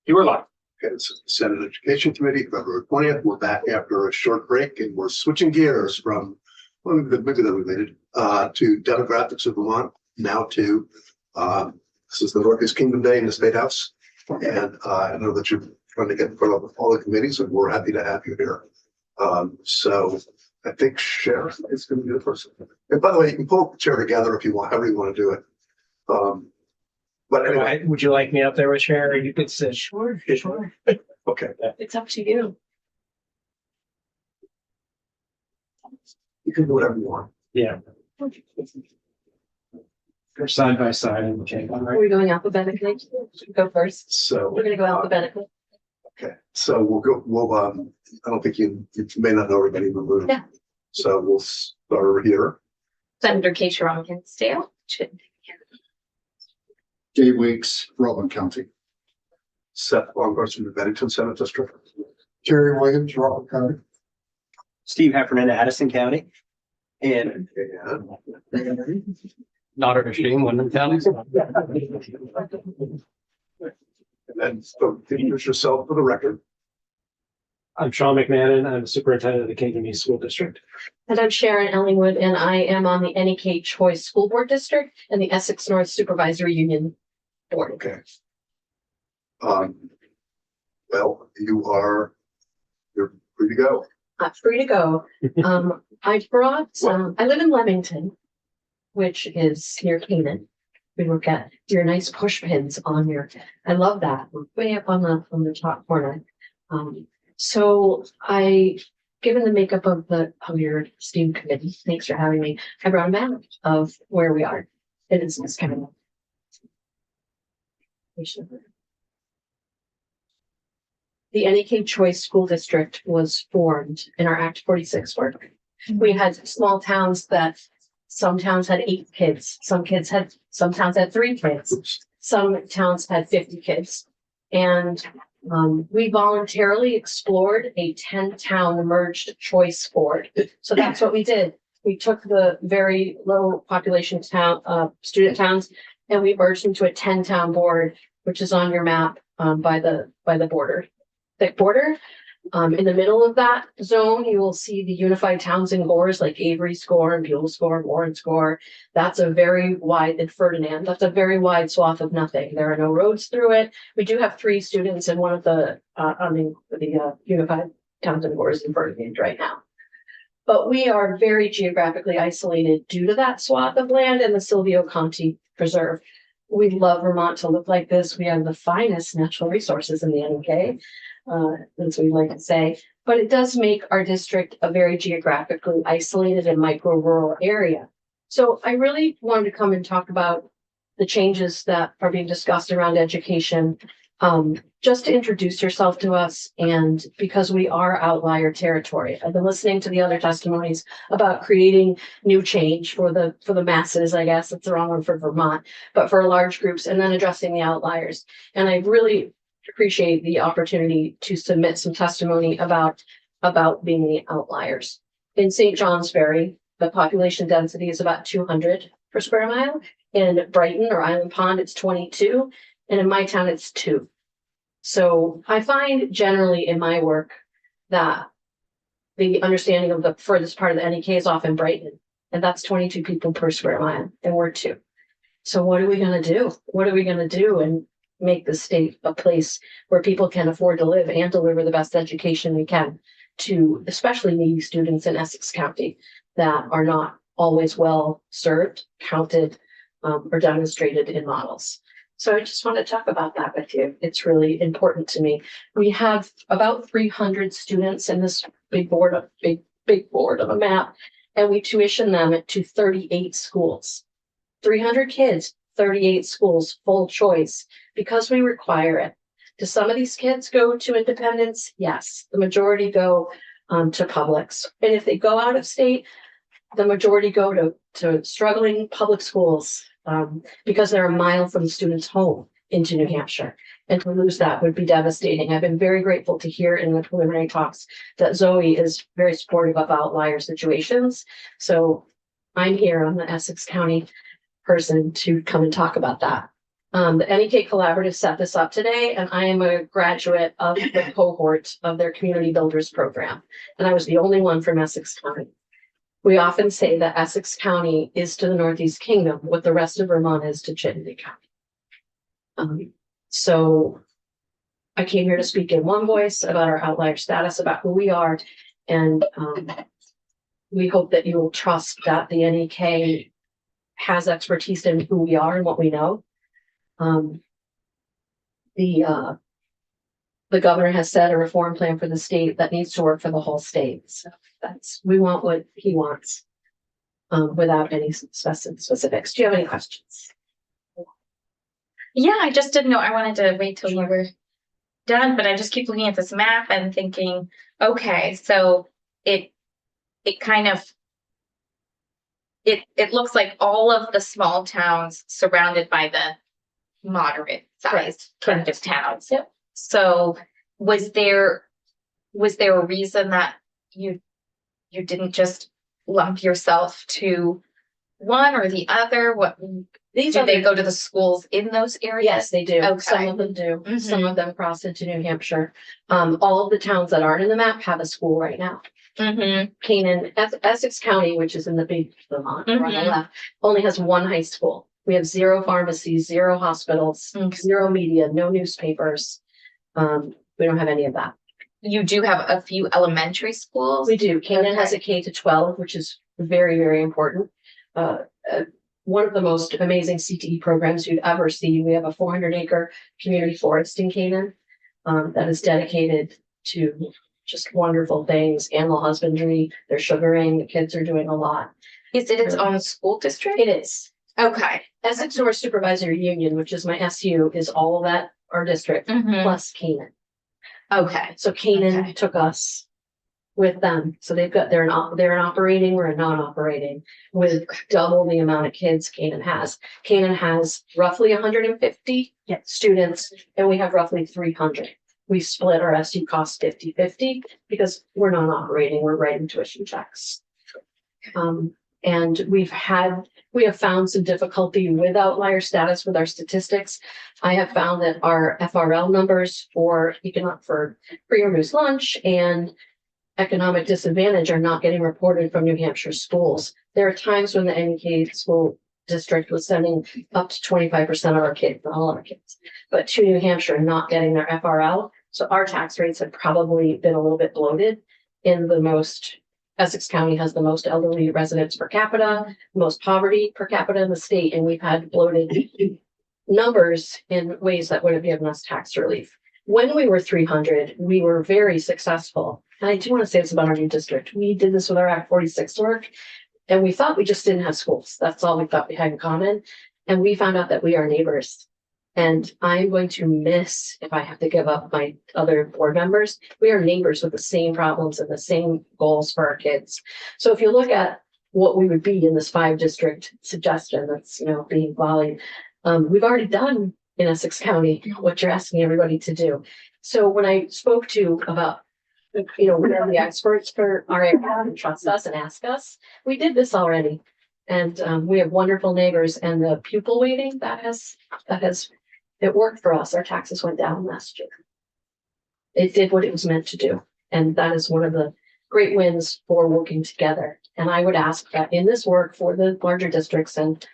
You were live. Okay, this is the Senate Education Committee, February 20th. We're back after a short break and we're switching gears from, well, maybe they're related, to demographics of Vermont, now to, this is the Northeast Kingdom Day in the State House. And I know that you're trying to get in front of all the committees and we're happy to have you here. So I think Sheriff is going to be the person. And by the way, you can pull the chair together if you want, however you want to do it. But anyway, Would you like me up there with Sharon, or you could sit? Sure. okay. It's up to you. You can do whatever you want. Yeah. They're side by side in the table, Are right? we going alphabetically? Go first. So We're gonna go alphabetically. okay, so I don't think you may not know everybody in the room. Yeah. So we'll start over here. Senator Keisha Romkin-Stale. Dave Weeks, Rutland County. Seth Longhurst from the Bennington Senate District. Jerry Williams, Rutland County. Steve Heffernan, Addison County. And And Not a shame, Wyndham County. then so introduce yourself for the record. I'm Sean McMahon. I'm the superintendent of the Kingdom East School District. And I'm Sharon Ellingwood, and I am on the NEK Choice School Board District and the Essex North Supervisory Union Board. Okay. Well, you're free to go. Free to go. I brought, I live in Leamington, which is near Canaan. We look at your nice push pins on your, I love that, way up on the top corner. So given the makeup of your STEAM committee, thanks for having me, I brought a map of where we are. It is this kind of. The NEK Choice School District was formed in our Act 46 work. We had small towns that some towns had 8 kids, some towns had 3 kids, some towns had 50 kids. And we voluntarily explored a 10-town merged choice board. So that's what we did. We took the very low population student towns, and we merged into a 10-town board, which is on your map by the border. Thick border. In the middle of that zone, you will see the unified towns and gores like Avery Score and Buell Score and Warren Score. That's a very wide, and Ferdinand, that's a very wide swath of nothing. There are no roads through it. We do have 3 students in one of the unified towns and gores in Ferdinand right now. But we are very geographically isolated due to that swath of land and the Silvio Conti Preserve. We love Vermont to look like this. We have the finest natural resources in the NEK. That's what we like to say, but it does make our district a very geographically isolated and micro rural area. So I really wanted to come and talk about the changes that are being discussed around education, just to introduce yourself to us, and because we are outlier territory. I've been listening to the other testimonies about creating new change for the masses. I guess that's the wrong word for Vermont, but for large groups, and then addressing the outliers. And I really appreciate the opportunity to submit some testimony about being the outliers. In St. Johnsbury, the population density is about 200 per square mile. In Brighton or Island Pond, it's 22. And in my town, it's 2. So I find generally in my work that the understanding of the furthest part of the NEK is often Brighton. And that's 22 people per square mile. And we're 2. So what are we going to do? What are we going to do? And make the state a place where people can afford to live and deliver the best education we can to especially needy students in Essex County that are not always well served, counted, or demonstrated in models. So I just want to talk about that with you. It's really important to me. We have about 300 students in this big board of a map, and we tuition them to 38 schools. 300 kids, 38 schools, full choice, because we require it. Do some of these kids go to independents? Yes. The majority go to publics. And if they go out of state, the majority go to struggling public schools because they're a mile from the student's home into New Hampshire. And to lose that would be devastating. I've been very grateful to hear in the preliminary talks that Zoe is very supportive of outlier situations. So I'm here on the Essex County person to come and talk about that. The NEK Collaborative set this up today, and I am a graduate of the cohort of their Community Builders program. And I was the only one from Essex County. We often say that Essex County is to the Northeast Kingdom what the rest of Vermont is to Chittenden County. So I came here to speak in one voice about our outlier status, about who we are, and we hope that you will trust that the NEK has expertise in who we are and what we know. The governor has set a reform plan for the state that needs to work for the whole state. So we want what he wants, without any specifics. Do you have any questions? Yeah, I just didn't know. I wanted to wait till you were done, but I just keep looking at this map and thinking, okay, so it kind of it looks like all of the small towns surrounded by the moderate sized kind of towns. Yep. So was there a reason that you didn't just lump yourself to one or the other? What These do are they go to the schools in those areas? Yes, they do. Okay. Some of them do. Mhm. Some of them cross into New Hampshire. All of the towns that aren't in the map have a school right now. Mm-hmm. Canaan, Essex County, which is in the big Vermont, on the Mhm. left, only has one high school. We have 0 pharmacies, 0 hospitals, Okay. 0 media, no newspapers. We don't have any of that. You do have a few elementary schools. We do. Canaan has a Okay. K-12, which is very, very important. One of the most amazing CTE programs you'd ever see. We have a 400-acre community forest in Canaan that is dedicated to just wonderful things, animal husbandry. They're sugaring. The kids are doing a lot. Is it its own school district? It is. Okay. Essex North Supervisory Union, which is my SU, is all of that, our district, Mhm. plus Canaan. Okay. So Canaan Okay. took us with them. So they're an operating, we're a non-operating with double the amount of kids Canaan has. Canaan has roughly 150 students, and we have roughly 300. We split our SU costs 50-50 because we're non-operating, we're writing tuition checks. And we have found some difficulty with outlier status with our statistics. I have found that our FRL numbers for free or reduced lunch and economic disadvantage are not getting reported from New Hampshire schools. There are times when the NEK school district was sending up to 25% of our kids, not all of our kids, but to New Hampshire not getting their FRL. So our tax rates have probably been a little bit bloated. Essex County has the most elderly residents per capita, most poverty per capita in the state, and we've had bloated numbers in ways that would have given us tax relief. When we were 300, we were very successful. And I do want to say this about our new district. We did this with our Act 46 work, and we thought we just didn't have schools. That's all we thought we had in common. And we found out that we are neighbors. And I'm going to miss if I have to give up my other board members. We are neighbors with the same problems and the same goals for our kids. So if you look at what we would be in this 5-district suggestion that's, being volleyed, we've already done in Essex County what you're asking everybody to do. So when I spoke to about, we are the experts for our area and trust us and ask us, we did this already. And we have wonderful neighbors, and the pupil weighting it worked for us. Our taxes went down last year. It did what it was meant to do. And that is one of the great wins for working together. And I would ask that in this work for the larger districts and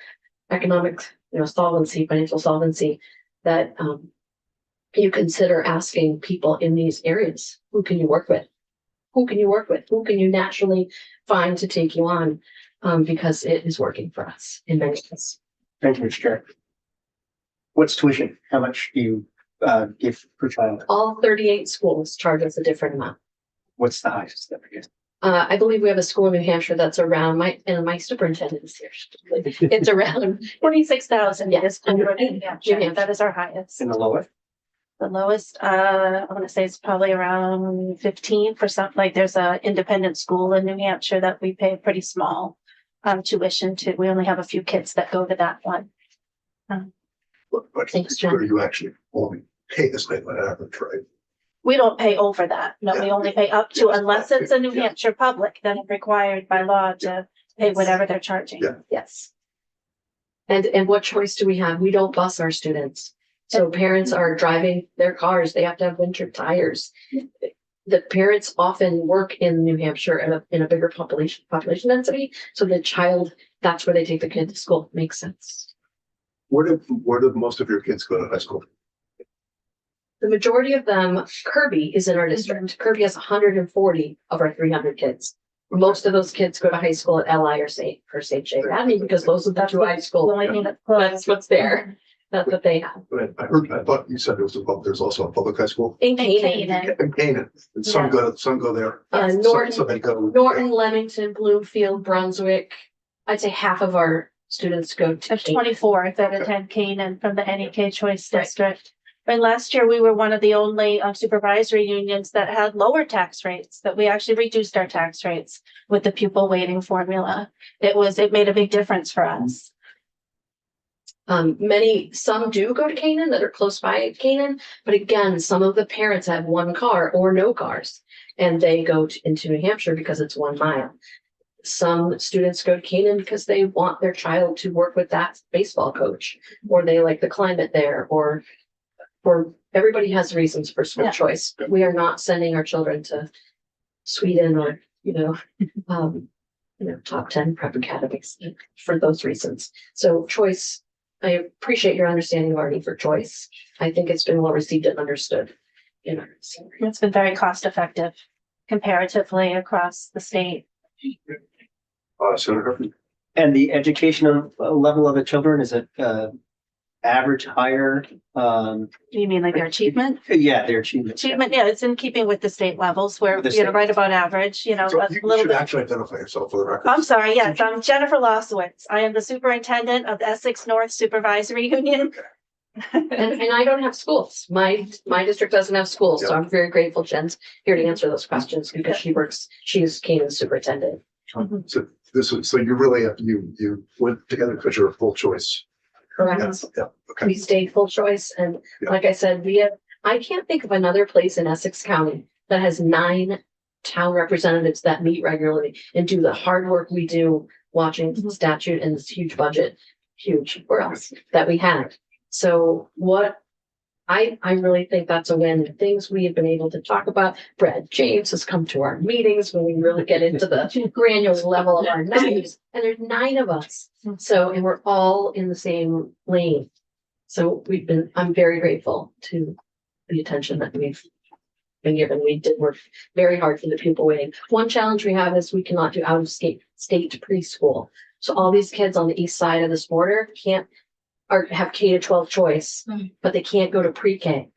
economic, solvency, financial solvency, that you consider asking people in these areas, who can you work with? Who can you work with? Who can you naturally find to take you on? Because it is working for us in many ways. Thank you, Mr. Chair. What's tuition? How much do you give per child? All 38 schools charge us a different amount. What's the highest that we get? I believe we have a school in New Hampshire that's around my superintendent is here. It's around 46,000. Yes. Yeah, that is our highest. In the lowest? The lowest, I want to say it's probably around 15%. Like there's a independent school in New Hampshire that we pay pretty small tuition to. We only have a few kids that go to that one. But Thanks, Jen. where you actually only pay this thing on average, right? We don't pay over that. No, we Yeah. only pay up to, Yes. unless it's a New Yeah. Hampshire public, then it's required by law to pay whatever they're charging. Yeah. Yes. And what choice do we have? We don't bus our students. So parents are driving their cars. They have to have winter tires. The parents often work in New Hampshire in a bigger population density. So the child, that's where they take the kid to school. Makes sense. Where did most of your kids go to high school? The majority of them, Kirby is in our district. Kirby has 140 of our 300 kids. Most of those kids go to high school at LI or St. J. Academy because those are the two high The schools. only thing that's close. That's what's there. That's what they have. But I thought you said there's also a public high school In Canaan, Canaan. in Canaan, and some go there. Norton, So they go. Norton, Leamington, Bloomfield, Brunswick. I'd say half of our students go to There's Canaan. 24 that attend Canaan from the NEK Choice District. And last year, we were one of the only supervisory unions that had lower tax rates, that we actually reduced our tax rates with the pupil weighting formula. It made a big difference for us. Some do go to Canaan that are close by Canaan, but again, some of the parents have one car or no cars, and they go into New Hampshire because it's 1 mile. Some students go to Canaan because they want their child to work with that baseball coach, or they like the climate there, or everybody has reasons for school Yeah. choice. We are not sending our children to Sweden or, top 10 prep academies for those reasons. So choice, I appreciate your understanding of our need for choice. I think it's been well received and understood in our. It's been very cost effective comparatively across the state. Senator. And the educational level of the children, is it average, higher? Do you mean like their achievement? Yeah, their achievement. Achievement, yeah, it's in keeping with the state levels where, The state. right about average, So a you little should bit. actually identify yourself for the record. I'm sorry, yes, I'm Jennifer Losowitz. I am the superintendent of the Essex North Supervisory Union. And I don't have schools. My district doesn't have schools, so I'm very grateful Jen's here to answer those questions because she is Canaan's superintendent. So you really you went together because you're a full choice. Correct. Yes, yeah, okay. We stayed full choice, and Yeah. like I said, I can't think of another place in Essex County that has 9 town representatives that meet regularly and do the hard work we do watching statute and this huge budget, huge for us that we had. So I really think that's a win. Things we have been able to talk about. Brad James has come to our meetings when we really get into the granular level of our numbers. And there's 9 of us. So, and we're all in the same lane. So I'm very grateful to the attention that we've been given. We did work very hard for the pupil weighting. One challenge we have is we cannot do out of state preschool. So all these kids on the east side of this border have K-12 choice, but they can't go to pre-K.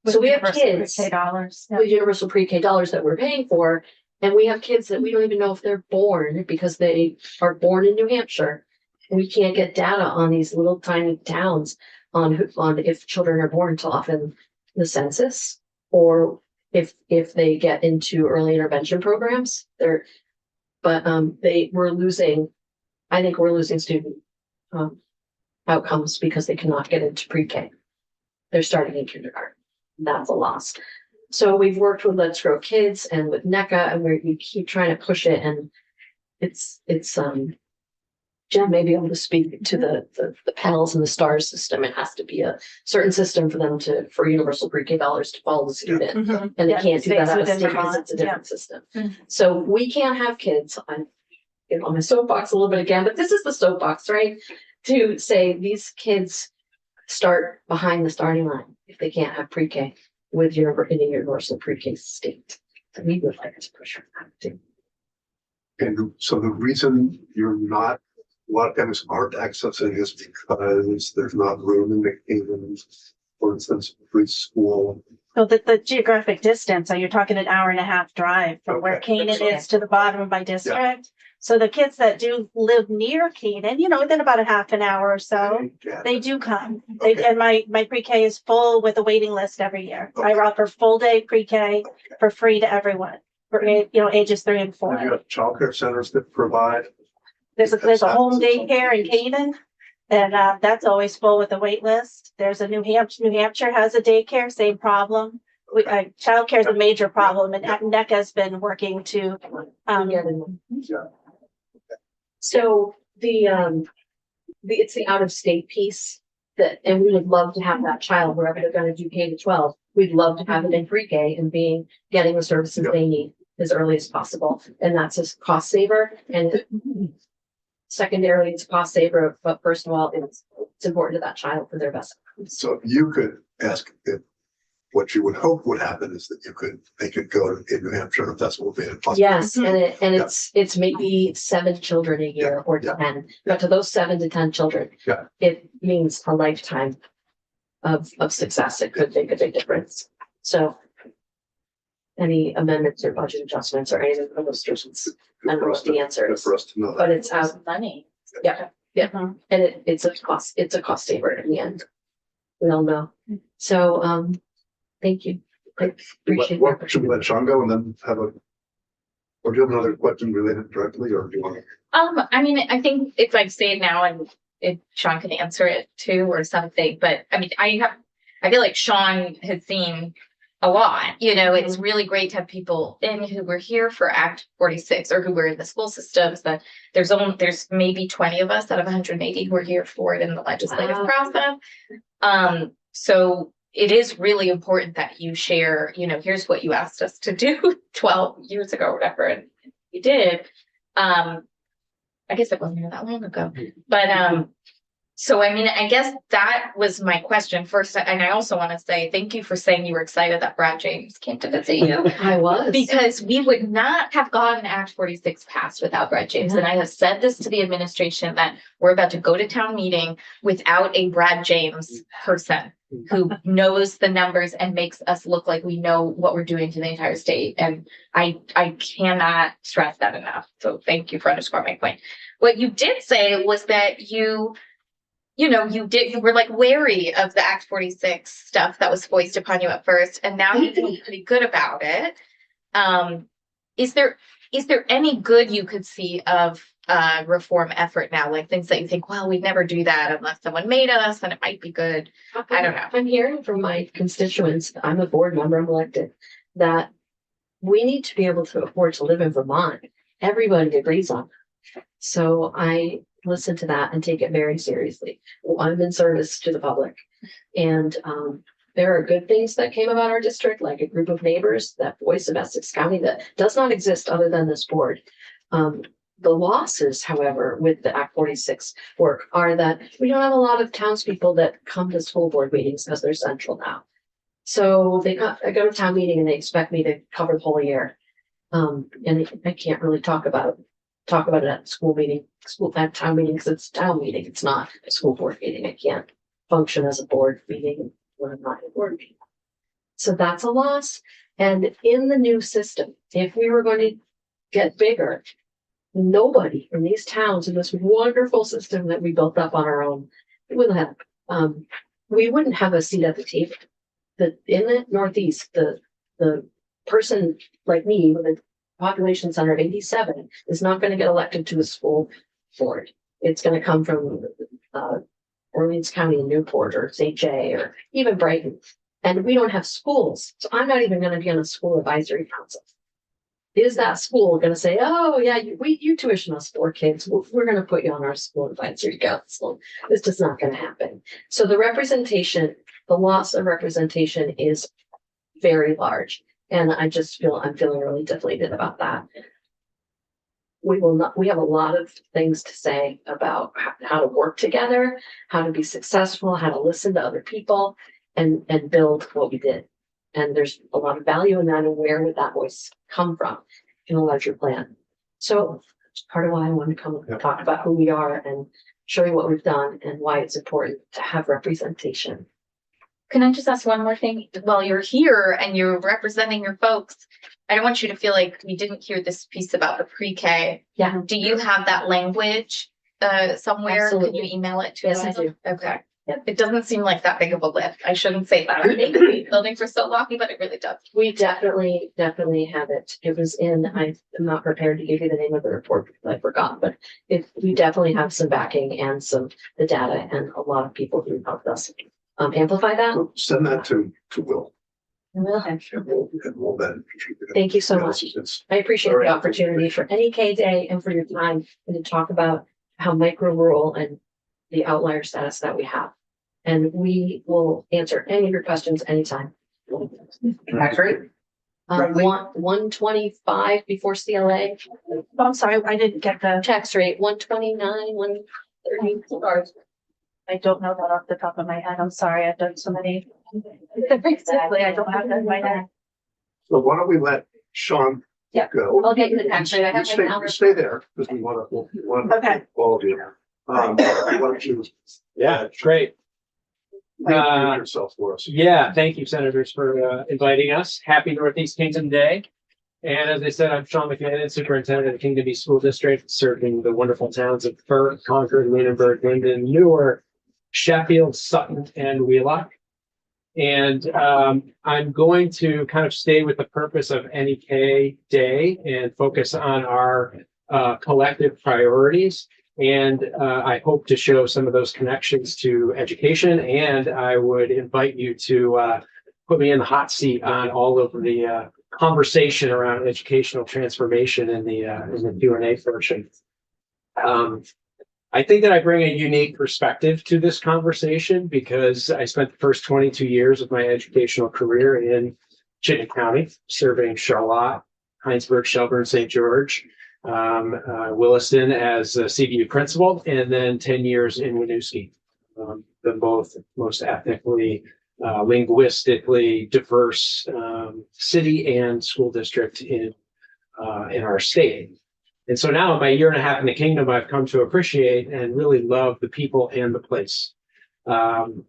So we have kids $dollars. with universal pre-K dollars that we're paying for, and we have kids that we don't even know if they're born because they are born in New Hampshire. We can't get data on these little tiny towns on if children are born till often the census or if they get into early intervention programs. We're losing student outcomes because they cannot get into pre-K. They're starting in kindergarten. That's a loss. So we've worked with Let's Grow Kids and with NECA, and we keep trying to push it. And it's Jen may be able to speak to the PELS and the STARS system. It has to be a certain system for them for universal pre-K dollars to follow the student. And they can't do that out of state because it's a different system. So we can't have kids on my soapbox a little bit again, but this is the soapbox, right? To say these kids start behind the starting line if they can't have pre-K in a universal pre-K state. So we would like to push for that too. And so the reason a lot of families aren't accessing is because there's not room in the Canaan, for instance, preschool. So the geographic distance, you're talking an hour and a half drive from where Okay. Canaan is to the bottom of my district. So the kids that do live near Canaan, within about a half an hour or so, Yeah. they do come. Okay. And my pre-K is full with a waiting list every year. I offer full day pre-K for free to everyone for ages 3 and And you 4. have childcare centers that provide. There's a home daycare in Canaan, and that's always full with a wait list. There's a New Hampshire has a daycare, same problem. Childcare is a major problem, and NECA has been working to Yeah. So the it's the out of state piece that, and we would love to have that child wherever they're gonna do K-12. We'd love to have it in pre-K and getting the services Yeah. they need as early as possible. And that's a cost saver. And secondarily, it's a cost saver, but first of all, it's important to that child for their best. So if you could ask if what you would hope would happen is that they could go in New Hampshire if that's what would be possible. Yes, and it's maybe 7 children a year or Yeah. 10, but to those 7 to 10 children. Yeah. It means a lifetime of success. It could make a big difference. So any amendments or budget adjustments or anything for those students, I don't know what the answer Good is, for us to know that. but it's out, Money. and it's a cost saver in the end. We all know. So, thank you. I appreciate What, that. should we let Sean go and then have a, or do you have another question related directly, or do you want to? I mean, I think if I say it now and if Sean can answer it too or something, but I mean, I feel like Sean has seen a lot, it's really great to have people in who were here for Act 46 or who were in the school systems, that there's maybe 20 of us out of 180 who are here for it in the legislative Wow. process. So it is really important that you share, here's what you asked us to do 12 years ago or whatever, and you did. I guess it wasn't even that long ago, but so I mean, I guess that was my question first, and I also want to say thank you for saying you were excited that Brad James came to visit you. I was. Because we would not have gotten Act 46 passed without Brad James. And I have said this to the administration that we're about to go to town meeting without a Brad James person who knows the numbers and makes us look like we know what we're doing to the entire state. And I cannot stress that enough. So thank you for underscoring my point. What you did say was that you were like wary of the Act 46 stuff that was foisted upon you at first, and now you feel pretty good about it. Is there any good you could see of reform effort now, like things that you think, well, we'd never do that unless someone made us, and it might be good? I don't know. I'm hearing from my constituents, I'm a board member, I'm elected, that we need to be able to afford to live in Vermont. Everybody agrees on that. So I listen to that and take it very seriously. I'm in service to the public. And there are good things that came about our district, like a group of neighbors, that voice of Essex County that does not exist other than this board. The losses, however, with the Act 46 work are that we don't have a lot of townspeople that come to school board meetings because they're central now. So I go to town meeting and they expect me to cover the whole year. And I can't really talk about it at school meeting, at town meeting, because it's a town meeting. It's not a school board meeting. I can't function as a board meeting when I'm not a board meeting. So that's a loss. And in the new system, if we were going to get bigger, nobody in these towns in this wonderful system that we built up on our own will have, we wouldn't have a seat at the table. In the Northeast, the person like me with a population center of 87 is not going to get elected to a school board. It's going to come from Orleans County and Newport or St. J or even Brighton. And we don't have schools. So I'm not even going to be on a school advisory council. Is that school going to say, oh yeah, you tuition us 4 kids. We're going to put you on our school advisory council. This is not going to happen. So the loss of representation is very large. And I'm feeling really deflated about that. We have a lot of things to say about how to work together, how to be successful, how to listen to other people and build what we did. And there's a lot of value in that, and where would that voice come from in a larger plan? So it's part of why I want to come and talk about who we are and show you what we've done and why it's important to have representation. Can I just ask one more thing? While you're here and you're representing your folks, I don't want you to feel like we didn't hear this piece about the pre-K. Yeah. Do you have that language somewhere? Absolutely. Can you email it to Yes, us? I do. Okay. Yep. It doesn't seem like that big of a lift. I shouldn't say that. I've been building for so long, but it really does. We definitely have it. It was I'm not prepared to give you the name of the report because I forgot, but we definitely have some backing and the data and a lot of people who helped us amplify that. So send that to Will. I will have. And we'll then. Thank you so Yeah, much. it's- I appreciate Very the helpful. opportunity for NEK Day and for your time and to talk about how micro rural and the outlier status that we have. And we will answer any of your questions anytime. Tax rate? Roughly? 125 before CLA, Oh, I'm sorry, I didn't get the, tax rate 129, 130. I don't know that off the top of my head. I'm sorry, I've done so many. Exactly, I don't have that in my head. So why don't we let Sean Yeah. go? I'll get you the tax rate. I You have stay, my you stay there because we want to, Okay. all of you. Why don't you Yeah, great. introduce yourself for us? Yeah, thank you, senators, for inviting us. Happy Northeast Kingdom Day. And as I said, I'm Sean McMahon, superintendent of the Kingdom East School District, serving the wonderful towns of Burke, Concord, Lunenburg, Linden, Newark, Sheffield, Sutton, and Wheelock. And I'm going to kind of stay with the purpose of NEK Day and focus on our collective priorities. And I hope to show some of those connections to education. And I would invite you to put me in the hot seat on all of the conversation around educational transformation in the Q&A portion. I think that I bring a unique perspective to this conversation because I spent the first 22 years of my educational career in Chittenden County, serving Charlotte, Heinsberg, Shelburne, St. George, Williston as a CVU principal, and then 10 years in Winooski, the both most ethnically, linguistically diverse city and school district in our state. And so now in my year and a half in the kingdom, I've come to appreciate and really love the people and the place. And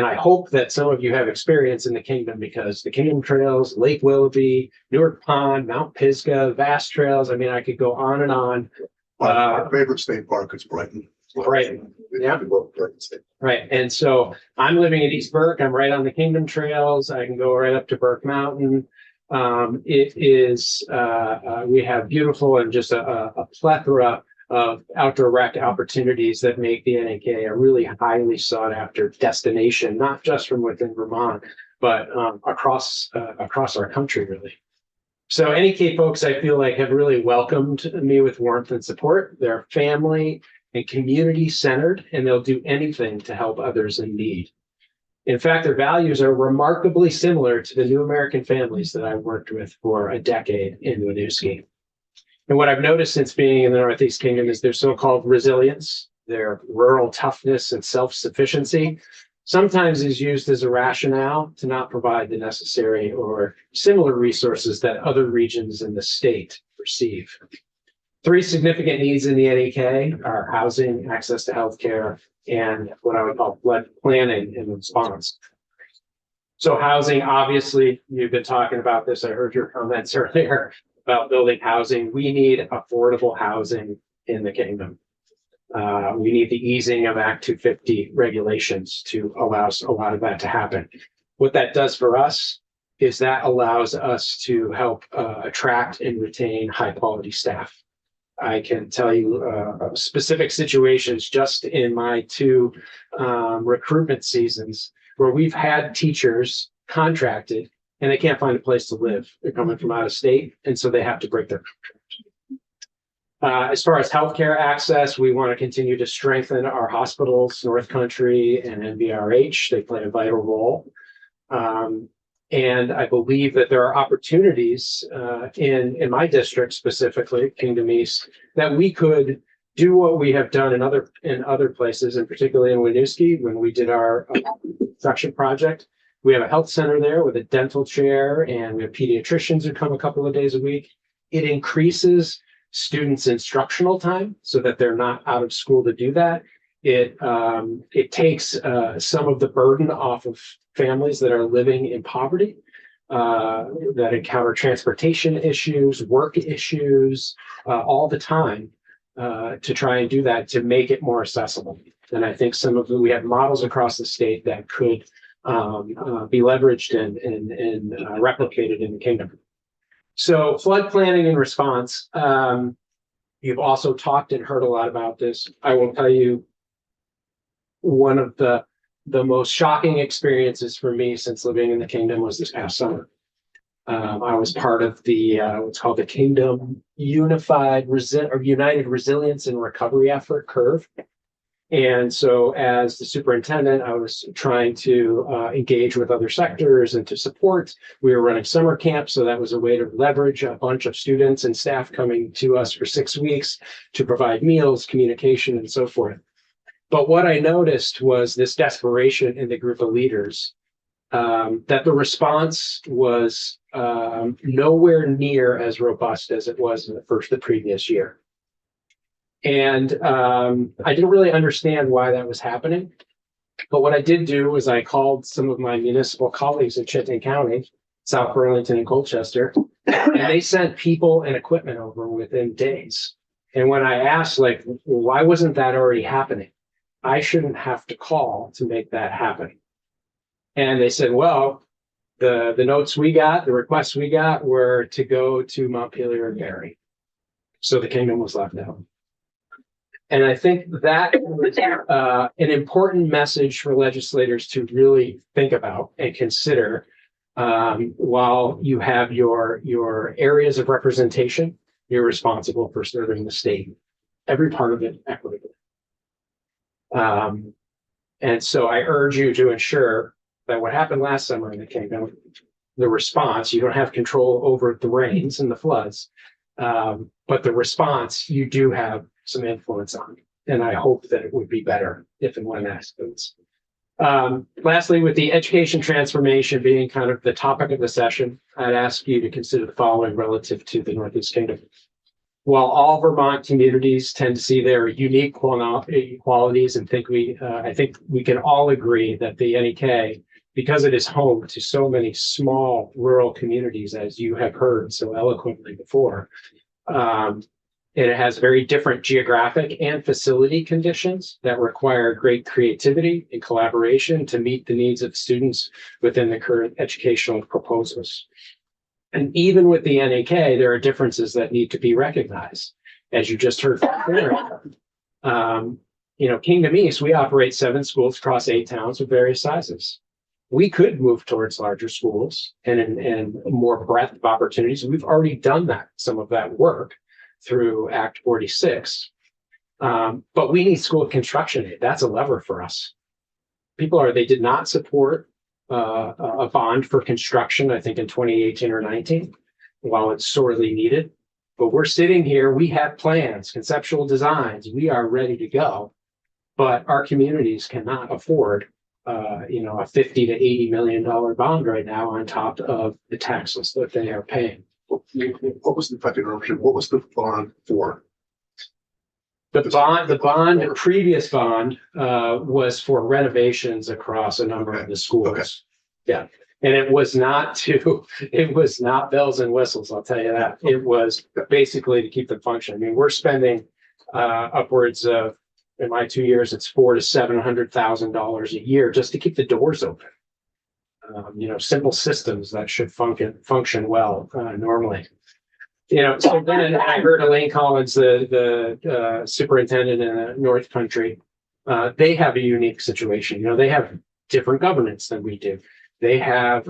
I hope that some of you have experience in the kingdom because the Kingdom Trails, Lake Willoughby, Newark Pond, Mount Pisgah, vast trails. I mean, I could go on and on. Our favorite state park is Brighton. Brighton, yeah. We love Brighton State. Right. And so I'm living in East Burke. I'm right on the Kingdom Trails. I can go right up to Burke Mountain. It is, we have beautiful and just a plethora of outdoor rec opportunities that make the NEK a really highly sought after destination, not just from within Vermont, but across our country, really. So NEK folks, I feel like have really welcomed me with warmth and support. They're family and community centered, and they'll do anything to help others in need. In fact, their values are remarkably similar to the New American families that I've worked with for a decade in Winooski. And what I've noticed since being in the Northeast Kingdom is their so-called resilience, their rural toughness and self-sufficiency, sometimes is used as a rationale to not provide the necessary or similar resources that other regions in the state receive. 3 significant needs in the NEK are housing, access to healthcare, and what I would call flood planning and response. So housing, obviously, you've been talking about this. I heard your comments earlier about building housing. We need affordable housing in the kingdom. We need the easing of Act 250 regulations to allow a lot of that to happen. What that does for us is that allows us to help attract and retain high quality staff. I can tell you specific situations just in my 2 recruitment seasons where we've had teachers contracted and they can't find a place to live. They're coming from out of state, and so they have to break their contract. As far as healthcare access, we want to continue to strengthen our hospitals, North Country and NVRH. They play a vital role. And I believe that there are opportunities in my district, specifically Kingdom East, that we could do what we have done in other places, and particularly in Winooski when we did our construction project. We have a health center there with a dental chair, and we have pediatricians who come a couple of days a week. It increases students' instructional time so that they're not out of school to do that. It takes some of the burden off of families that are living in poverty, that encounter transportation issues, work issues, all the time, to try and do that to make it more accessible. And I think we have models across the state that could be leveraged and replicated in the kingdom. So flood planning and response, you've also talked and heard a lot about this. I will tell you, one of the most shocking experiences for me since living in the kingdom was this past summer. I was part of the what's called the Kingdom United Resilience and Recovery Effort, CURV. And so as the superintendent, I was trying to engage with other sectors and to support. We were running summer camp, so that was a way to leverage a bunch of students and staff coming to us for 6 weeks to provide meals, communication, and so forth. But what I noticed was this desperation in the group of leaders, that the response was nowhere near as robust as it was in the previous year. And I didn't really understand why that was happening. But what I did do was I called some of my municipal colleagues in Chittenden County, South Burlington and Colchester, and they sent people and equipment over within days. And when I asked, like, why wasn't that already happening? I shouldn't have to call to make that happen. And they said, well, the notes we got, the requests we got were to go to Montpelier and Barry. So the kingdom was left out. And I think that was an important message for legislators to really think about and consider while you have your areas of representation, you're responsible for serving the state, every part of it equitably. And so I urge you to ensure that what happened last summer in the kingdom, the response, you don't have control over the rains and the floods, but the response you do have some influence on. And I hope that it would be better if and when that happens. Lastly, with the education transformation being kind of the topic of the session, I'd ask you to consider the following relative to the Northeast Kingdom. While all Vermont communities tend to see their unique qualities and I think we can all agree that the NEK, because it is home to so many small rural communities, as you have heard so eloquently before, it has very different geographic and facility conditions that require great creativity and collaboration to meet the needs of students within the current educational proposals. And even with the NEK, there are differences that need to be recognized. As you just heard from Karen, Kingdom East, we operate 7 schools across 8 towns with various sizes. We could move towards larger schools and more breadth of opportunities. We've already done that, some of that work through Act 46. But we need school construction aid. That's a lever for us. They did not support a bond for construction, I think in 2018 or 19, while it's sorely needed. But we're sitting here, we have plans, conceptual designs, we are ready to go. But our communities cannot afford a $50 to $80 million bond right now on top of the taxes that they are paying. What was the bond for? The previous bond was for renovations across a number of the schools. Okay. Yeah. And it was not bells and whistles, I'll tell you that. It was basically to keep them functioning. I mean, we're spending upwards of, in my 2 years, it's $400,000 to $700,000 a year just to keep the doors open. Simple systems that should function well normally. So then I heard Elaine Collins, the superintendent in the North Country. They have a unique situation. They have different governance than we do. They have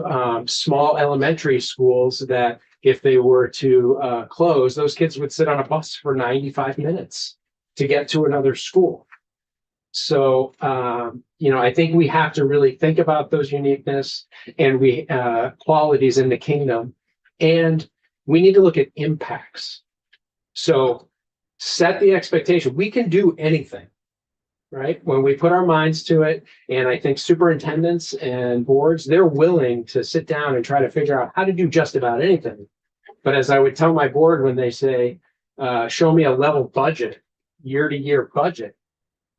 small elementary schools that if they were to close, those kids would sit on a bus for 95 minutes to get to another school. So, I think we have to really think about those uniqueness and qualities in the kingdom, and we need to look at impacts. So set the expectation. We can do anything, right? When we put our minds to it, and I think superintendents and boards, they're willing to sit down and try to figure out how to do just about anything. But as I would tell my board when they say, show me a level budget, year-to-year budget,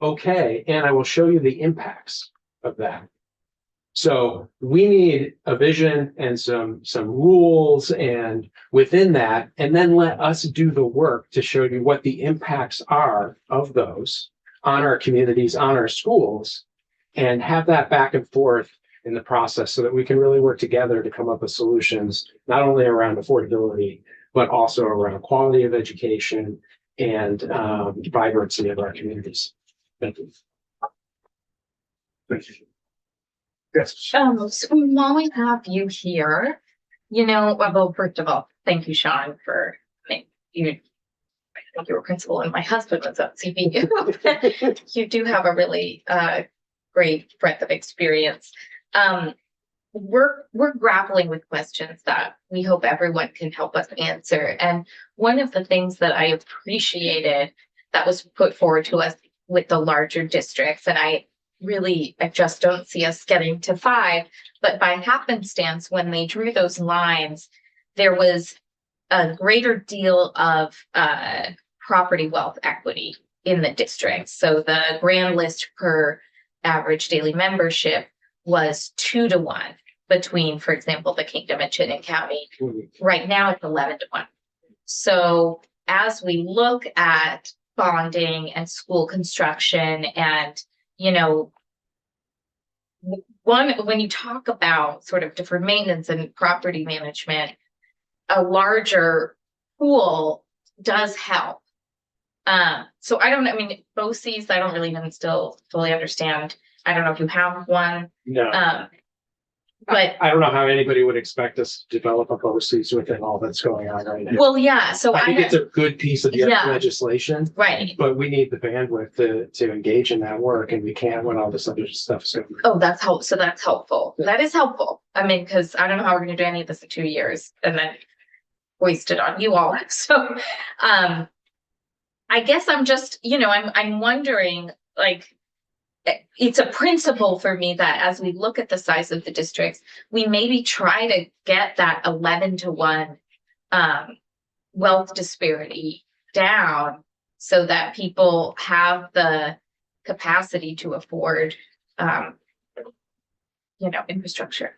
okay, and I will show you the impacts of that. So we need a vision and some rules and within that, and then let us do the work to show you what the impacts are of those on our communities, on our schools, and have that back and forth in the process so that we can really work together to come up with solutions, not only around affordability, but also around quality of education and vibrancy of our communities. Thank you. Thank you. Yes. So while we have you here, well, first of all, thank you, Sean, for you think you were principal and my husband was at CVU. You do have a really great breadth of experience. We're grappling with questions that we hope everyone can help us answer. And one of the things that I appreciated that was put forward to us with the larger districts, and I just don't see us getting to 5, but by happenstance, when they drew those lines, there was a greater deal of property wealth equity in the district. So the grand list per average daily membership was 2 to 1 between, for example, the Kingdom and Chittenden County. Right now it's 11 to 1. So as we look at bonding and school construction and, when you talk about sort of different maintenance and property management, a larger pool does help. So I don't know, BOCES, I don't really even still fully understand. I don't know if you have one. No, But I don't know how anybody would expect us to develop a BOCES within all that's going on right now. well, yeah, so I think it's a good piece of the Yeah. legislation, right. but we need the bandwidth to engage in that work, and we can't when all this other stuff is going. Oh, that's helpful. So that's helpful. That is helpful. Because I don't know how we're gonna do any of this in 2 years and then waste it on you all. So I guess I'm just, I'm wondering, like, it's a principle for me that as we look at the size of the districts, we maybe try to get that 11 to 1 wealth disparity down so that people have the capacity to afford, infrastructure.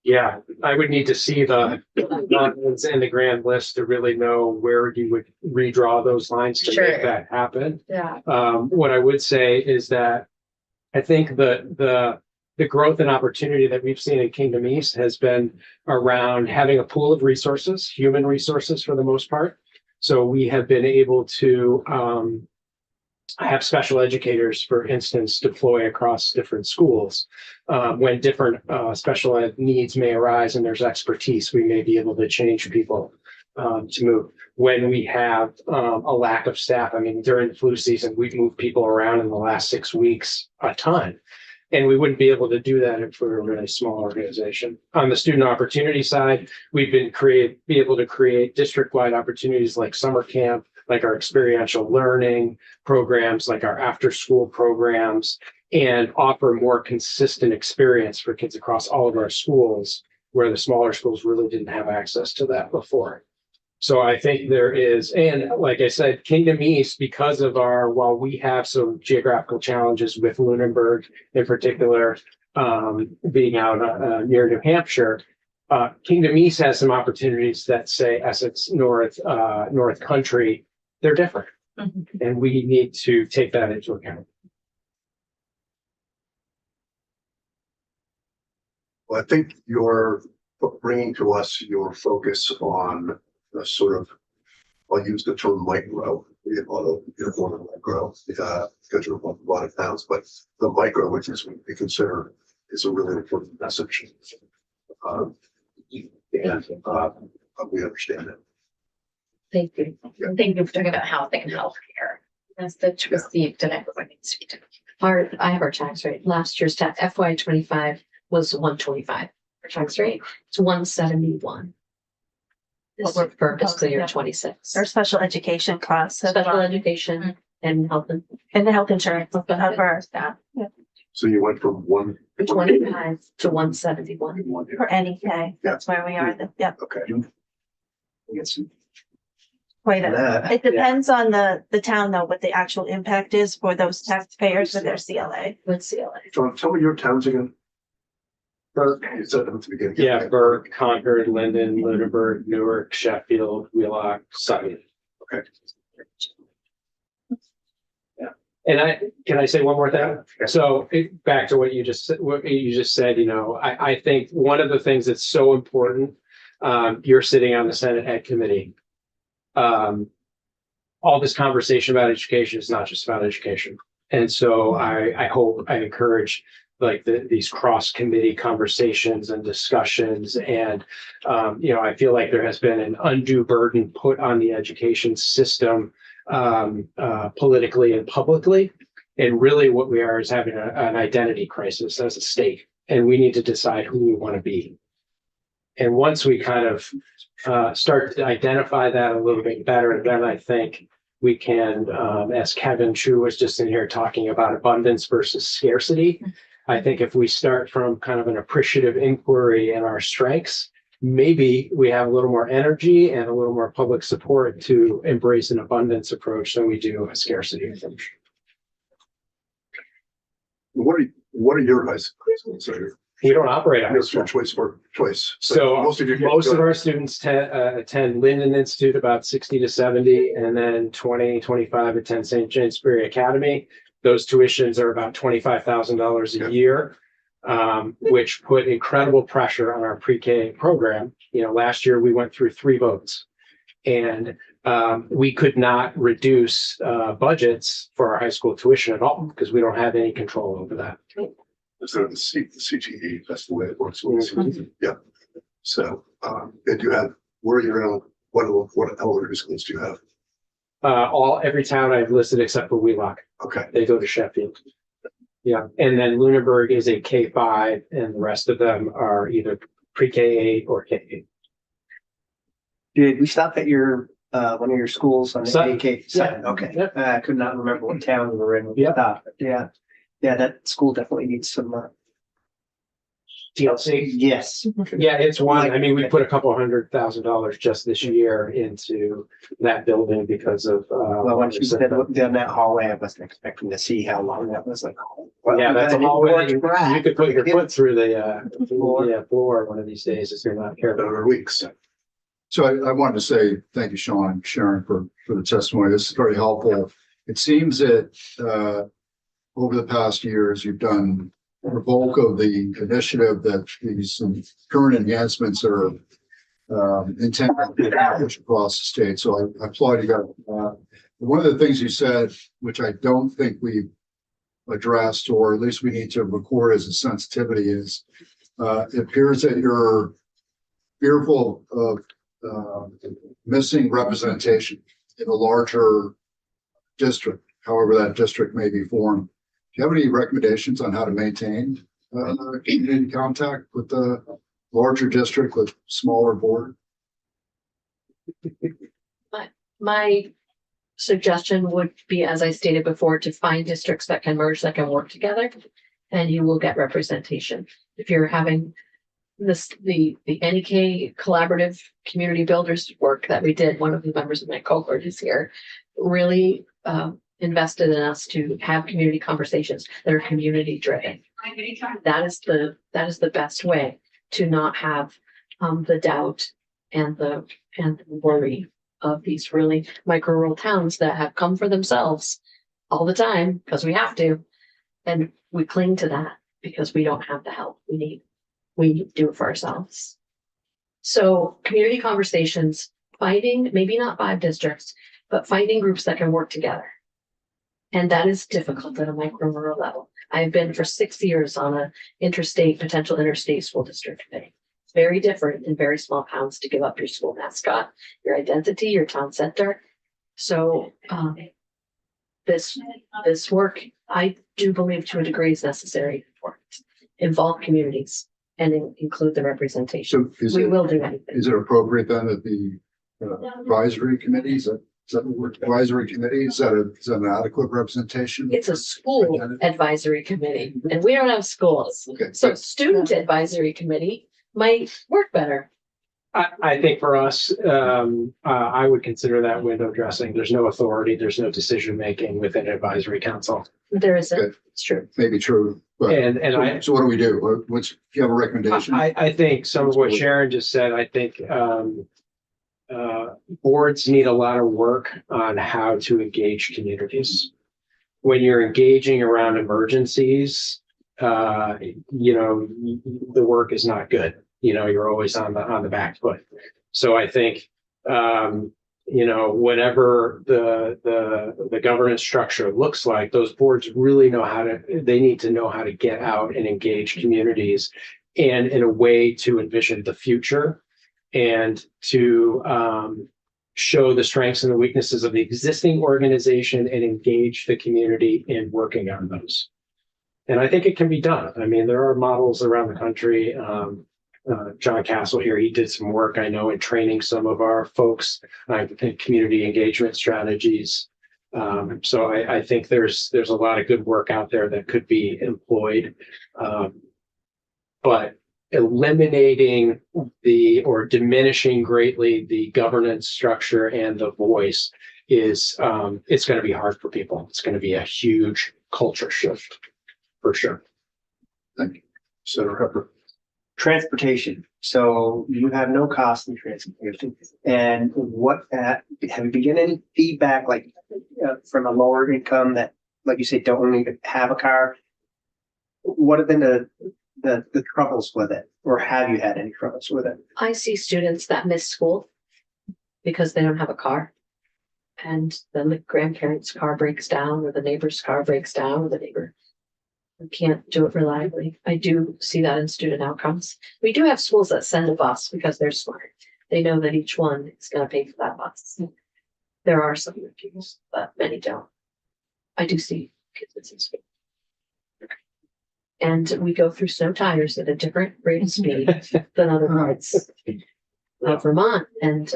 Yeah, I would need to see the lines in the grand list to really know where you would redraw those lines to Sure. make that happen. Yeah. What I would say is that I think the growth and opportunity that we've seen in Kingdom East has been around having a pool of resources, human resources for the most part. So we have been able to have special educators, for instance, deploy across different schools. When different special ed needs may arise and there's expertise, we may be able to change people to move. When we have a lack of staff, during the flu season, we've moved people around in the last 6 weeks a ton. And we wouldn't be able to do that if we were a really small organization. On the student opportunity side, we've been able to create district-wide opportunities like summer camp, like our experiential learning programs, like our after-school programs, and offer more consistent experience for kids across all of our schools, where the smaller schools really didn't have access to that before. So I think there is, and like I said, Kingdom East, because of while we have some geographical challenges with Lunenburg in particular, being out near New Hampshire, Kingdom East has some opportunities that say Essex North Country, they're different. Mhm. And we need to take that into account. Well, I think you're bringing to us your focus on the sort of, I'll use the term micro, although you're more than micro, because you're a lot of towns, but the micro, which is what we consider, is a really important message. And we understand it. Thank you. Yeah. Thank you for talking about housing and healthcare. That's received and everyone needs to be doing. I have our tax rate. Last year's tax FY 25 was 125. Our tax rate, it's 171. This For fiscal proposing, year yeah. 26. Or special education costs as Special well, education and health and and the health insurance will cover that, yeah, So you went from 25 to 171. for any day. That's where we are. Yeah, Okay. quite a. That, It depends on the town though, what the actual impact is for those taxpayers with their CLA. With CLA. John, tell me your towns again. Burke, you said them at the beginning. Yeah, Burke, Concord, Linden, Lunenburg, Newark, Sheffield, Wheelock, Sutton. Okay. And can I say one more thing? So back to what you just said, I think one of the things that's so important, you're sitting on the Senate Ed Committee. All this conversation about education is not just about education. And so I encourage like these cross committee conversations and discussions. And, I feel like there has been an undue burden put on the education system politically and publicly. And really what we are is having an identity crisis as a state. And we need to decide who we want to be. And once we kind of start to identify that a little bit better, then I think we can, as Kevin Chu was just in here talking about abundance versus scarcity. I think if we start from kind of an appreciative inquiry in our strengths, maybe we have a little more energy and a little more public support to embrace an abundance approach than we do a scarcity approach. What are your high schools? We don't operate on Your school. choice. So most of your most of our students attend Linden Institute, about 60 to 70, and then 20-25 attend St. Jamesbury Academy. Those tuitions are about $25,000 a year, which put incredible pressure on our pre-K program. Last year we went through 3 votes, and we could not reduce budgets for our high school tuition at all because we don't have any control over that. Instead of the CTE, that's the way it works. Yeah. So, and you have, where you're in, what elementary schools do you have? Every town I've listed except for Wheelock, Okay. they go to Sheffield. Yeah, and then Lunenburg is a K-5, and the rest of them are either pre-K-8 or K-8. Did we stop at your, one of your schools on the Sutton. AK? Sutton, okay. Yep. I could not remember what town we were in. when we Yep. stopped. Yeah. Yeah, that school definitely needs some, TLC. yes. Yeah, it's one. I mean, we put a couple $100,000 just this year into that building because of. Well, once you said look down that hallway, I wasn't expecting to see how long that was like. Well, Yeah, that's a I didn't hallway. watch You Brad. could put your foot through the Floor. floor one of these days if you're not careful. Over weeks. So I wanted to say, thank you, Sean and Sharon, for the testimony. This is very helpful. It seems that, over the past years, you've done the bulk of the initiative that these current enhancements are intended to accomplish across the state. So I applaud you guys. One of the things you said, which I don't think we've addressed, or at least we need to record as a sensitivity, is it appears that you're fearful of missing representation in a larger district, however that district may be formed. Do you have any recommendations on how to maintain community contact with the larger district with smaller board? My suggestion would be, as I stated before, to find districts that can merge, that can work together, and you will get representation. If you're having the NEK collaborative community builders work that we did, one of the members of my cohort is here, really invested in us to have community conversations that are community driven. That is the best way to not have the doubt and the worry of these really micro rural towns that have come for themselves all the time because we have to, and we cling to that because we don't have the help we need. We need to do it for ourselves. So community conversations, finding maybe not 5 districts, but finding groups that can work together. And that is difficult at a micro rural level. I've been for 6 years on a potential interstate school district committee. It's very different in very small towns to give up your school mascot, your identity, your town center. So this work, I do believe to a degree is necessary for it. Involve communities and include the representation. So We will do anything. is it appropriate then that the advisory committee, is that the word advisory committee, is that an adequate representation? It's a school advisory committee and we don't have schools. Okay, So student advisory committee might work better. I think for us, I would consider that window dressing. There's no authority, there's no decision making within advisory council. There isn't, Okay. it's true. maybe true, but so what do we do? What's, do you have a recommendation? I think some of what Sharon just said, I think boards need a lot of work on how to engage communities. When you're engaging around emergencies, the work is not good. You're always on the back foot. So I think you know, whatever the governance structure looks like, those boards really they need to know how to get out and engage communities and in a way to envision the future and to show the strengths and the weaknesses of the existing organization and engage the community in working on those. And I think it can be done. I mean, there are models around the country. John Castle here, he did some work, I know, in training some of our folks in community engagement strategies. So I think there's a lot of good work out there that could be employed. But eliminating or diminishing greatly the governance structure and the voice is it's going to be hard for people. It's going to be a huge culture shift for sure. Thank you. Senator Pepper. Transportation. So you have no cost in transportation. And have you been getting any feedback, like from a lower income that, like you said, don't even have a car? What have been the troubles with it, or have you had any troubles with it? I see students that miss school because they don't have a car. And then the grandparents' car breaks down, or the neighbor's car breaks down, or the neighbor can't do it reliably. I do see that in student outcomes. We do have schools that send a bus because they're smart. They know that each one is going to pay for that bus. There are some refuse, but many don't. I do see kids missing school. And we go through snow tires at a different rate of speed than other parts of Vermont. And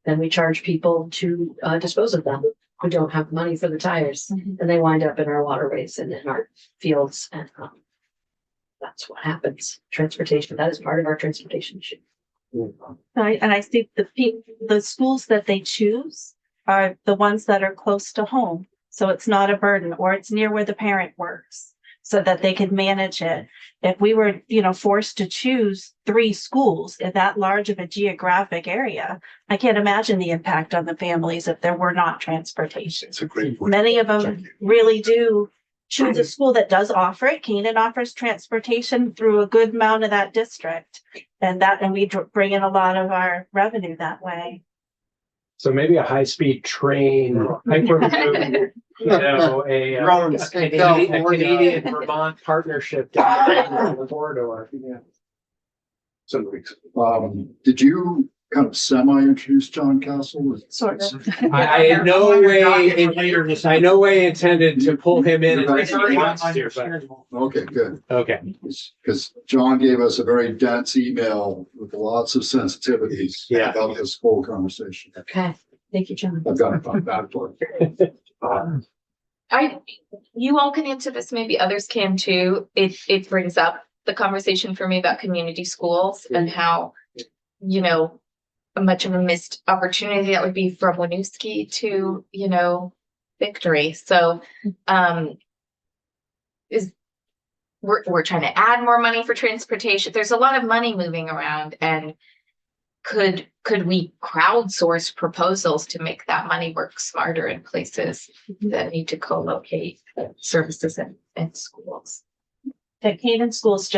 then we charge people to dispose of them who don't have money for the tires. And they wind up in our waterways and in our fields. And that's what happens. Transportation, that is part of our transportation issue. I see the schools that they choose are the ones that are close to home. So it's not a burden, or it's near where the parent works, so that they can manage it. If we were, forced to choose 3 schools in that large of a geographic area, I can't imagine the impact on the families if there were not transportation. It's a great point. Many of them really do choose a school that does offer it. Canaan offers transportation through a good amount of that district, and we bring in a lot of our revenue that way. So maybe a high-speed train, hyperloop, a Canadian Vermont partnership down the corridor. Yeah. Some weeks. Did you kind of semi-introduce John Castle? Sort of. I in no way intended to pull him in. Okay, good. Okay. Because John gave us a very dense email with lots of sensitivities about this whole conversation. Okay. Thank you, John. I've got it back for it. You all can answer this, maybe others can too. It brings up the conversation for me about community schools and how, much of a missed opportunity that would be from Winooski to, Victory. So, we're trying to add more money for transportation. There's a lot of money moving around, and could we crowdsource proposals to make that money work smarter in places that need to co-locate services and schools? The Canaan schools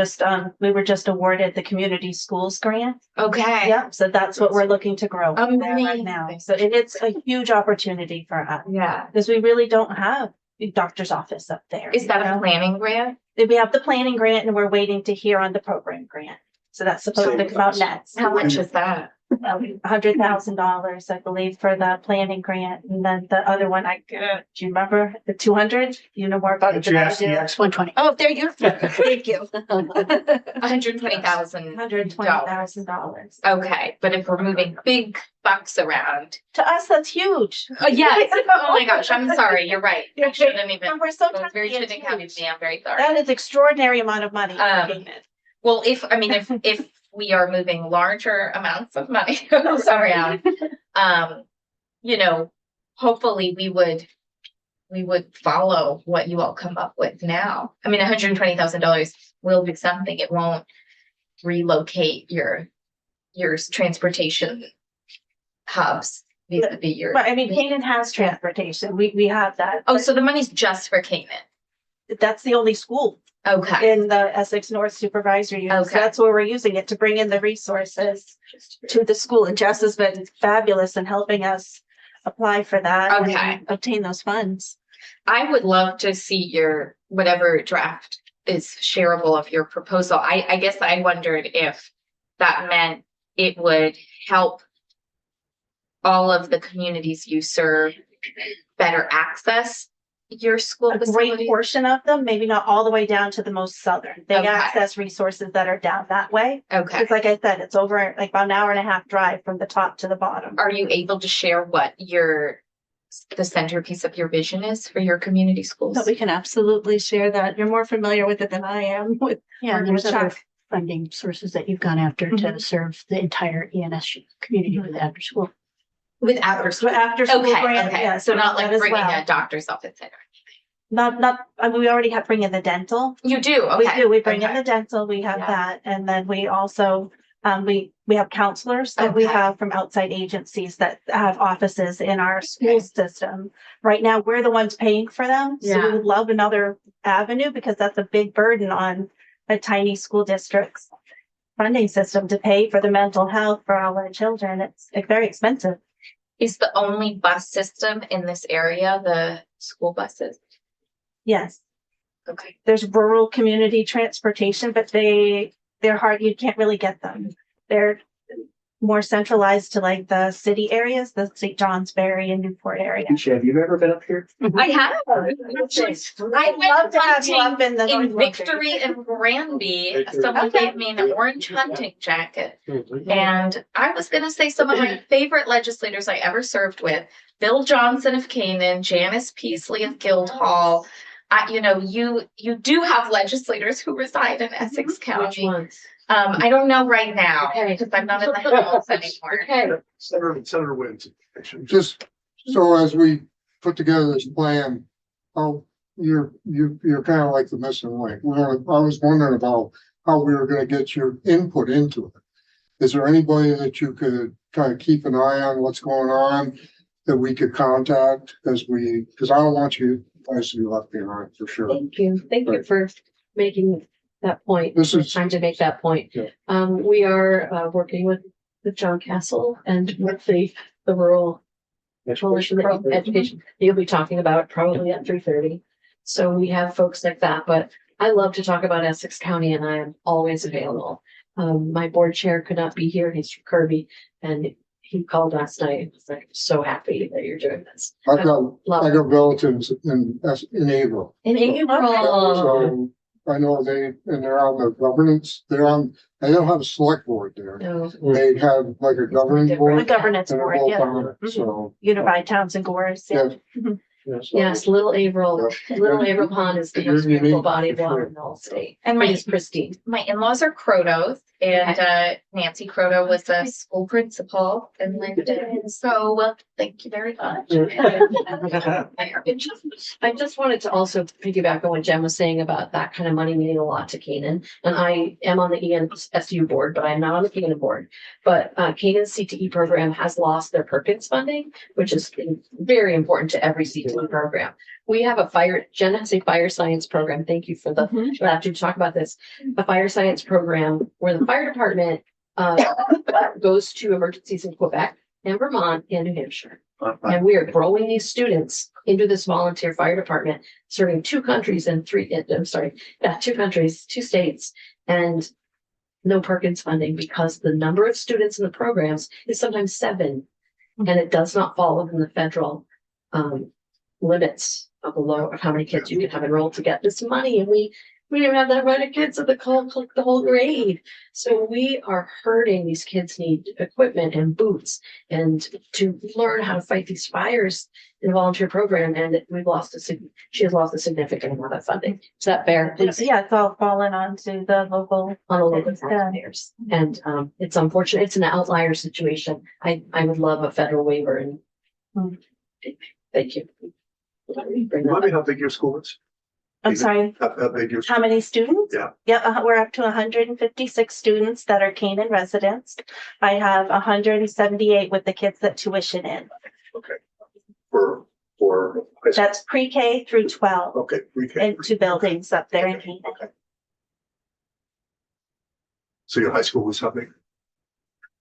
we were just awarded the community schools grant. Okay. Yeah, so that's what we're looking to grow there right now. Amazing. So it's a huge opportunity for us Yeah. because we really don't have a doctor's office up there. Is that a planning grant? We have the planning grant, and we're waiting to hear on the program grant. So that's supposed to come out next. How much is that? $100,000, I believe, for the planning grant, and then the other one, do you remember the 200? You know more about it than I do. 120. Oh, there you go. Thank you. $120,000. $120,000. Okay, but if we're moving big bucks around, To us, that's huge. yes. Oh my gosh, I'm sorry. You're right. I shouldn't even. And we're so I was very tiny, it's shouldn't count huge. me. I'm very sorry. That is extraordinary amount of money. Well, if we are moving larger amounts of money around, hopefully we would follow what you all come up with now. I mean, $120,000 will be something. It won't relocate your transportation hubs vis-a-vis your. But I mean, Canaan has transportation. We have that. Oh, so the money's just for Canaan. That's the only school Okay, in the Essex North Supervisory Unit. So Okay. that's where we're using it to bring in the resources to the school. And Jess has been fabulous in helping us apply for that Okay. and obtain those funds. I would love to see your, whatever draft is shareable of your proposal. I guess I wondered if that meant it would help all of the communities you serve better access your school A great facilities. portion of them, maybe not all the way down to the most southern. They Okay. access resources that are down that way. Okay. It's like I said, it's over like about an hour and a half drive from the top to the bottom. Are you able to share what the centerpiece of your vision is for your community schools? But we can absolutely share that. You're more familiar with it than I am with. Yeah, and working with there's other Chuck. funding sources that you've gone after to Mhm. serve the entire ENS community with after school. With after So school? after school Okay, grant, okay. yeah, So not that like as bringing well. a doctor's office in. I mean, we already have bring in the dental. You do, We okay. do, we bring in okay. the dental, we have Yeah. that, and then we also, we have counselors that we Okay. have from outside agencies that have offices in our school system. Right now, we're the ones paying for them, so we Yeah. would love another avenue because that's a big burden on a tiny school district's funding system to pay for the mental health for all our children. It's very expensive. Is the only bus system in this area the school buses? Yes. Okay. There's rural community transportation, but they're hard, you can't really get them. They're more centralized to like the city areas, the St. Johnsbury and Newport area. Keisha, have you ever been up here? I have. I I'd went love to have you hunting up in the in North Victory and Granby. Victory. Someone Okay. gave me an orange hunting jacket. Mhm. And I was gonna say some of my favorite legislators I ever served with, Bill Johnson of Canaan, Janice Peasley of Guildhall. You do have legislators who reside in Essex Which County. ones? I don't know right now Okay. because I'm not in the House anymore. Okay. Senator Wins. Just so as we put together this plan, how you're kind of like the missing link. I was wondering about how we were gonna get your input into it. Is there anybody that you could kind of keep an eye on what's going on that we could contact because I don't want you guys to be left behind for sure. Thank you. Thank you Right. for making that point. This is- Time to make that point. Yeah. We are working with John Castle and with the rural coalition of education. You'll be talking about it probably at 3:30. So we have folks like that, but I love to talk about Essex County and I am always available. My board chair could not be here. He's from Kirby and he called last night. and was like, so happy that you're doing this. I've got Love it. relatives in April. In April. So I know they're on the governance, they don't have a select board there. No. They have like a governing The board. governance and they're board, both yeah. on it, So. Unified Towns and Gores, yeah. Yes, Little Averill, Little Averill Pond is the You're most beautiful unique, body of for water sure. in the whole state. And It is pristine. my in-laws are Crotos and Nancy Croto was a school principal in Linden. So, well, thank you very much. I just wanted to also piggyback on what Jen was saying about that kind of money meaning a lot to Canaan. And I am on the ENSU board, but I'm not on the Canaan board. But Canaan's CTE program has lost their Perkins funding, which is very important to every CTE program. We have Jen has a fire science program. Thank you for the to talk about this. A fire science program where the fire department goes to emergencies in Quebec and Vermont and New Hampshire. And we are growing these students into this volunteer fire department, serving two countries, two states, and no Perkins funding because the number of students in the programs is sometimes 7, and it does not fall within the federal limits of how many kids you can have enrolled to get this money. And we don't even have that many kids of the whole grade. So we are hurting. These kids need equipment and boots and to learn how to fight these fires in a volunteer program. And she has lost a significant amount of funding. Is that fair? Yeah, it's all fallen onto the local. On the local Yeah. taxpayers. And it's unfortunate. It's an outlier situation. I would love a federal waiver and thank you. Bring that Remind me up. how big your school is? I'm sorry, How big your? how many students? Yeah. Yeah, we're up to 156 students that are Canaan residents. I have 178 with the kids that tuition in. For or? That's pre-K through 12 Okay, pre-K. and two buildings up there in Canaan. Okay. So your high school was how big?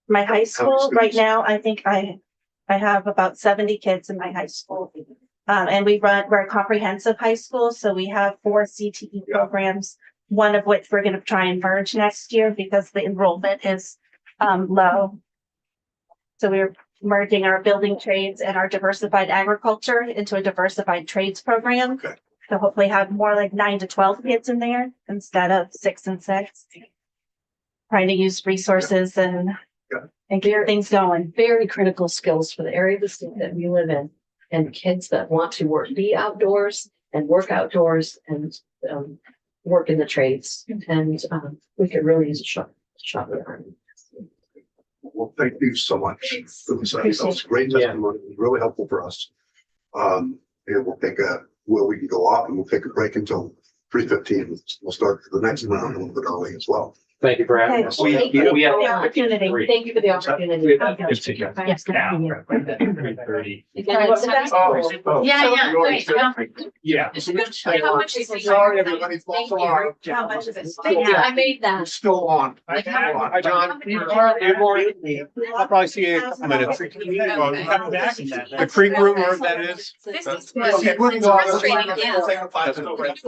My high school, right students? now, I think I have about 70 kids in my high school. And we're a comprehensive high school, so we have 4 CTE programs, one of which we're gonna try and merge next year because the enrollment is low. So we're merging our building trades and our diversified agriculture into a diversified trades program. Okay. So hopefully have more like 9 to 12 kids in there instead of 6 and 6. Trying to use resources and get things going. Very critical skills for the area of the state that we live in. And kids that want to be outdoors and work outdoors and work in the trades. And we could really use a shot in the arm. Well, thank you so much for this. That was great Yeah. testimony. It was really helpful for us. And we'll take where we can go off and we'll take a break until 3:15. We'll start the next round a little bit early as well. Thank you for having us. Thank you we have- for the opportunity. Thank you for the opportunity. Yes, thank you. Again, it's- Yeah, wait, Yeah. how much is it? Sorry, everybody. Thank you. How much is it? Thank you, I made We're that. still on. Like, how- Hi, John. I'll probably see you in a couple minutes. The Creek Room, where that is. This is Okay, we're- frustrating, yeah. Take a 5 minute break.